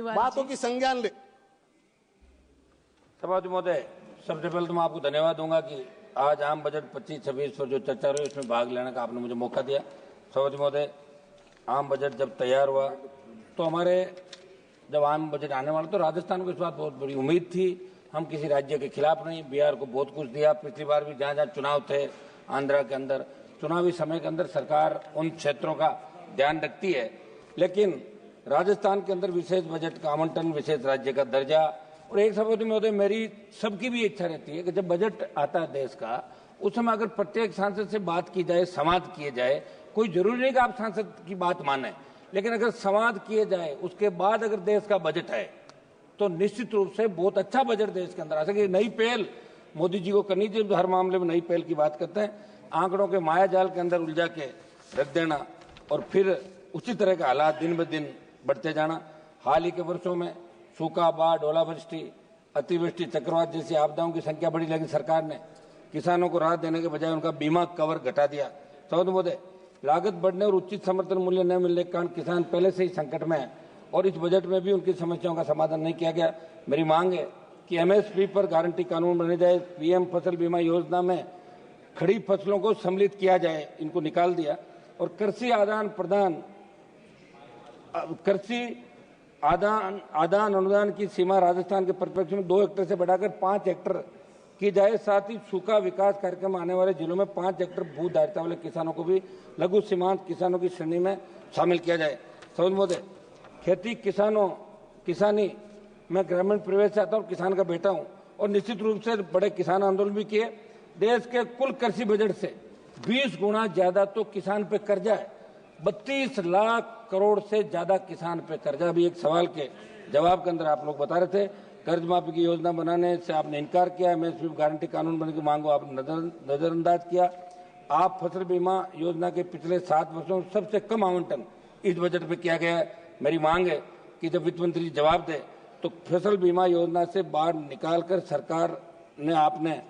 बातों की संज्ञान ले। सभापति महोदय, सबसे पहले तो मैं आपको धन्यवाद दूंगा कि आज आम बजट 25-26 पर जो चर्चा रही उसमें भाग लेने का आपने मुझे मौका दिया। सभापति महोदय, आम बजट जब तैयार हुआ तो हमारे जब आम बजट आने वाला तो राजस्थान को इस बात बहुत बड़ी उम्मीद थी। हम किसी राज्य के खिलाफ नहीं, बिहार को बहुत कुछ दिया। पिछली बार भी जहाँ जहाँ चुनाव थे आंध्रा के अंदर, चुनावी समय के अंदर सरकार उन क्षेत्रों का ध्यान रखती है, लेकिन राजस्थान के अंदर विशेष बजट का आवंटन, विशेष राज्य का दर्जा। और एक सभापति महोदय, मेरी सबकी भी इच्छा रहती है कि जब बजट आता है देश का, उस समय अगर प्रत्येक सांसद से बात की जाए, संवाद किए जाए। कोई जरूरी नहीं कि आप सांसद की बात माने, लेकिन अगर संवाद किए जाए उसके बाद अगर देश का बजट है तो निश्चित रूप से बहुत अच्छा बजट देश के अंदर आ सके। नई पहल मोदी जी को करनी चाहिए, हर मामले में नई पहल की बात करते हैं। आंकड़ों के माया जाल के अंदर उलझा के रख देना और फिर उसी तरह के हालात दिन ब दिन बढ़ते जाना। हाल ही के वर्षों में सूखा, बाढ़, ओलावृष्टि, अतिवृष्टि, चक्रवात जैसी आपदाओं की संख्या बढ़ी, लेकिन सरकार ने किसानों को राहत देने के बजाय उनका बीमा कवर घटा दिया। सभापति महोदय, लागत बढ़ने और उचित समर्थन मूल्य न मिलने के कारण किसान पहले से ही संकट में है और इस बजट में भी उनकी समस्याओं का समाधान नहीं किया गया। मेरी मांग है कि एमएसपी पर गारंटी कानून बने जाए, पीएम फसल बीमा योजना में खड़ी फसलों को सम्मिलित किया जाए, इनको निकाल दिया। और कृषि आदान अनुदान की सीमा राजस्थान के परिप्रेक्ष्य में 2 हेक्टेयर से बढ़ाकर 5 हेक्टेयर की जाए। साथ ही सूखा विकास कार्यक्रम आने वाले जिलों में 5 हेक्टेयर भू धारिता वाले किसानों को भी लघु सीमांत किसानों की श्रेणी में शामिल किया जाए। सभापति महोदय, किसानी मैं ग्रामीण परिवेश से आता हूँ, किसान का बेटा हूँ और निश्चित रूप से बड़े किसान आंदोलन भी किए। देश के कुल कृषि बजट से 20 गुना ज्यादा तो किसान पे कर्जा है। 32 लाख करोड़ से ज्यादा किसान पे कर्जा। भी एक सवाल के जवाब के अंदर आप लोग बता रहे थे कर्ज माफी की योजना बनाने से आपने इनकार किया, एमएसपी गारंटी कानून बनने की मांग को आपने नजरअंदाज किया। आप फसल बीमा योजना के पिछले 7 वर्षों में सबसे कम आवंटन इस बजट में किया गया है। मेरी मांग है कि जब वित्त मंत्री जवाब दे तो फसल बीमा योजना से बाहर निकालकर सरकार ने आपने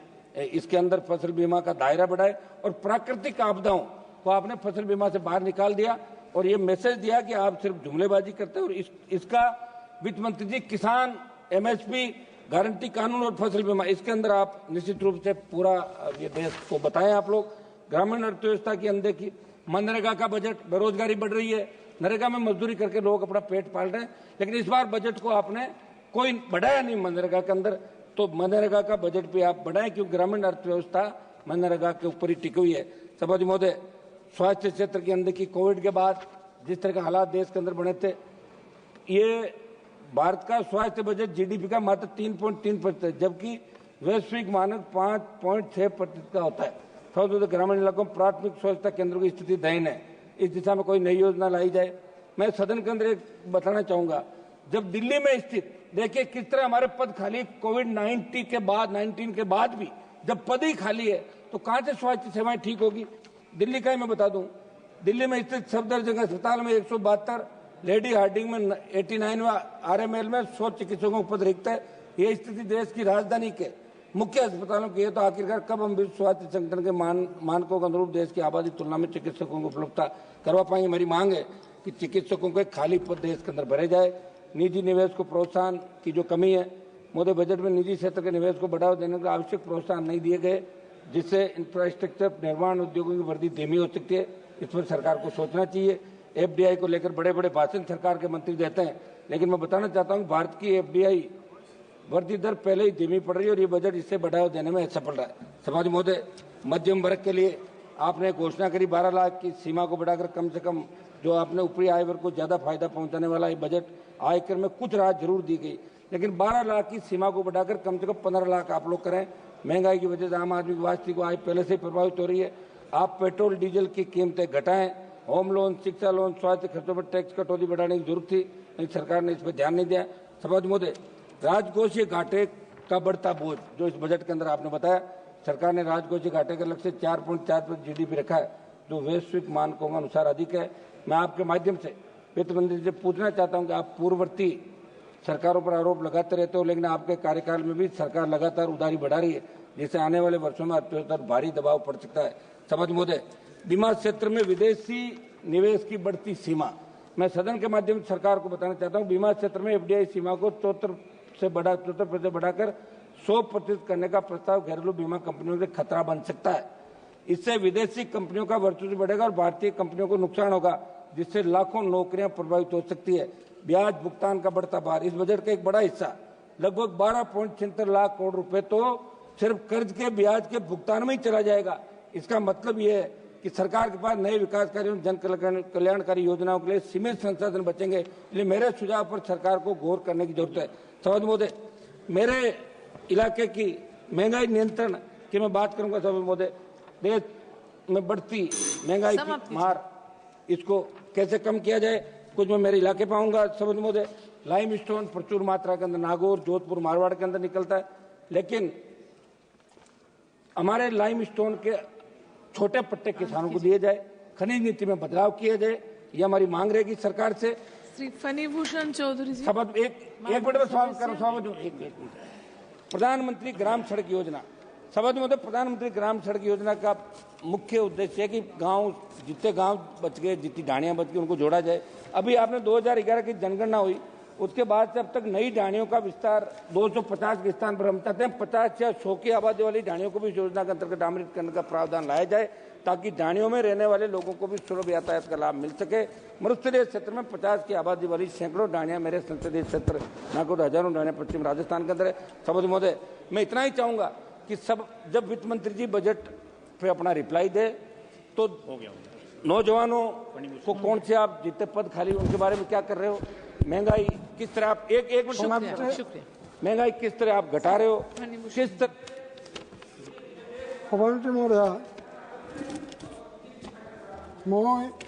इसके अंदर फसल बीमा का दायरा बढ़ाए और प्राकृतिक आपदाओं को आपने फसल बीमा से बाहर निकाल दिया और ये मैसेज दिया कि आप सिर्फ जुमलेबाजी करते हैं। और इसका वित्त मंत्री जी, किसान, एमएसपी, गारंटी कानून और फसल बीमा, इसके अंदर आप निश्चित रूप से पूरा ये देश को बताएं। आप लोग ग्रामीण अर्थव्यवस्था की अनदेखी, मनरेगा का बजट, बेरोजगारी बढ़ रही है, नरेगा में मजदूरी करके लोग अपना पेट पाल रहे हैं, लेकिन इस बार बजट को आपने कोई बढ़ाया नहीं मनरेगा के अंदर। तो मनरेगा का बजट भी आप बढ़ाएं क्योंकि ग्रामीण अर्थव्यवस्था मनरेगा के ऊपर ही टिकी हुई है। सभापति महोदय, स्वास्थ्य क्षेत्र की अनदेखी, कोविड के बाद जिस तरह के हालात देश के अंदर बने थे, ये भारत का स्वास्थ्य बजट जीडीपी का मात्र 3.3%, जबकि वैश्विक मानक 5.6% का होता है। सभापति, ग्रामीण इलाकों में प्राथमिक स्वच्छता केंद्रों की स्थिति दयनीय है। इस दिशा में कोई नई योजना लाई जाए। मैं सदन के अंदर एक बताना चाहूंगा, जब दिल्ली में स्थित देखिए किस तरह हमारे पद खाली, कोविड-19 के बाद भी जब पद ही खाली है तो कहां से स्वास्थ्य सेवाएं ठीक होगी। दिल्ली का ही मैं बता दूं, दिल्ली में स्थित सफदरजंग अस्पताल में 172, लेडी हार्डिंग में 89, आरएमएल में 100 चिकित्सकों का पद रिक्त है। ये स्थिति देश की राजधानी के मुख्य अस्पतालों की है, तो आखिरकार कब हम विश्व स्वास्थ्य संगठन के मानकों के अनुरूप देश की आबादी की तुलना में चिकित्सकों को उपलब्धता करवा पाएंगे। मेरी मांग है कि चिकित्सकों के खाली पद देश के अंदर भरे जाए। निजी निवेश को प्रोत्साहन की जो कमी है, मोदी बजट में निजी क्षेत्र के निवेश को बढ़ावा देने के आवश्यक प्रोत्साहन नहीं दिए गए, जिससे इंफ्रास्ट्रक्चर निर्माण उद्योगों की वृद्धि धीमी हो सकती है। इस पर सरकार को सोचना चाहिए। एफडीआई को लेकर बड़े बड़े भाषण सरकार के मंत्री देते हैं, लेकिन मैं बताना चाहता हूँ भारत की एफडीआई वृद्धि दर पहले ही धीमी पड़ रही है और ये बजट इससे बढ़ावा देने में सफल रहा है। सभापति महोदय, मध्यम वर्ग के लिए आपने घोषणा करी 12 लाख की सीमा को बढ़ाकर कम से कम जो आपने ऊपरी आय वर्ग को ज्यादा फायदा पहुंचाने वाला ये बजट, आयकर में कुछ राहत जरूर दी गई, लेकिन 12 लाख की सीमा को बढ़ाकर कम से कम 15 लाख आप लोग करें। महंगाई की वजह से आम आदमी की वास्तविक आय पहले से ही प्रभावित हो रही है। आप पेट्रोल डीजल की कीमतें घटाएं, होम लोन, शिक्षा लोन, स्वास्थ्य खर्चों पर टैक्स कटौती बढ़ाने की जरूरत थी, लेकिन सरकार ने इस पर ध्यान नहीं दिया। सभापति महोदय, राजकोषीय घाटे का बढ़ता बोझ जो इस बजट के अंदर आपने बताया, सरकार ने राजकोषीय घाटे का लक्ष्य 4.4% जीडीपी रखा है, जो वैश्विक मानकों के अनुसार अधिक है। मैं आपके माध्यम से वित्त मंत्री से पूछना चाहता हूं कि आप पूर्ववर्ती सरकारों पर आरोप लगाते रहते हो, लेकिन आपके कार्यकाल में भी सरकार लगातार उधारी बढ़ा रही है, जिससे आने वाले वर्षों में अर्थव्यवस्था पर भारी दबाव पड़ सकता है। सभापति महोदय, बीमा क्षेत्र में विदेशी निवेश की बढ़ती सीमा, मैं सदन के माध्यम से सरकार को बताना चाहता हूं, बीमा क्षेत्र में एफडीआई सीमा को 74% बढ़ाकर 100% करने का प्रस्ताव घरेलू बीमा कंपनियों के लिए खतरा बन सकता है। इससे विदेशी कंपनियों का वर्चस्व बढ़ेगा और भारतीय कंपनियों को नुकसान होगा, जिससे लाखों नौकरियां प्रभावित हो सकती है। ब्याज भुगतान का बढ़ता भार, इस बजट का एक बड़ा हिस्सा लगभग 12.76 लाख करोड़ रुपए तो सिर्फ कर्ज के ब्याज के भुगतान में ही चला जाएगा। इसका मतलब यह है कि सरकार के पास नए विकास कार्यों जन कल्याणकारी योजनाओं के लिए सीमित संसाधन बचेंगे। इसलिए मेरे सुझाव पर सरकार को गौर करने की जरूरत है। सभापति महोदय, मेरे इलाके की महंगाई नियंत्रण की मैं बात करूंगा। सभापति महोदय, देश में बढ़ती महंगाई की मार, इसको कैसे कम किया जाए, कुछ मैं मेरे इलाके पाऊंगा। सभापति महोदय, लाइम स्टोन प्रचुर मात्रा के अंदर नागौर, जोधपुर, मारवाड़ के अंदर निकलता है, लेकिन हमारे लाइम स्टोन के छोटे पट्टे किसानों को दिए जाए, खनिज नीति में बदलाव किए जाए, ये हमारी मांग रहेगी सरकार से। श्री फणिभूषण चौधरी जी, एक मिनट में सवाल करूं। प्रधानमंत्री ग्राम सड़क योजना, सभापति महोदय, प्रधानमंत्री ग्राम सड़क योजना का मुख्य उद्देश्य है कि गांव, जितने गांव बच गए, जितनी ढाणियां बच गई, उनको जोड़ा जाए। अभी आपने 2011 की जनगणना हुई, उसके बाद से अब तक नई ढाणियों का विस्तार 250 के स्थान पर हम चाहते हैं 50 या 100 की आबादी वाली ढाणियों को भी इस योजना के अंतर्गत डामित करने का प्रावधान लाया जाए, ताकि ढाणियों में रहने वाले लोगों को भी सुलभ यातायात का लाभ मिल सके। मरुस्थलीय क्षेत्र में 50 की आबादी वाली सैकड़ों ढाणियां मेरे संसदीय क्षेत्र नागौर, हजारों ढाणियां पश्चिम राजस्थान के अंदर है। सभापति महोदय, मैं इतना ही चाहूंगा कि जब वित्त मंत्री जी बजट पे अपना रिप्लाई दे तो नौजवानों को कौन से आप जितने पद खाली उनके बारे में क्या कर रहे हो, महंगाई किस तरह आप महंगाई किस तरह आप घटा रहे हो, किस तरह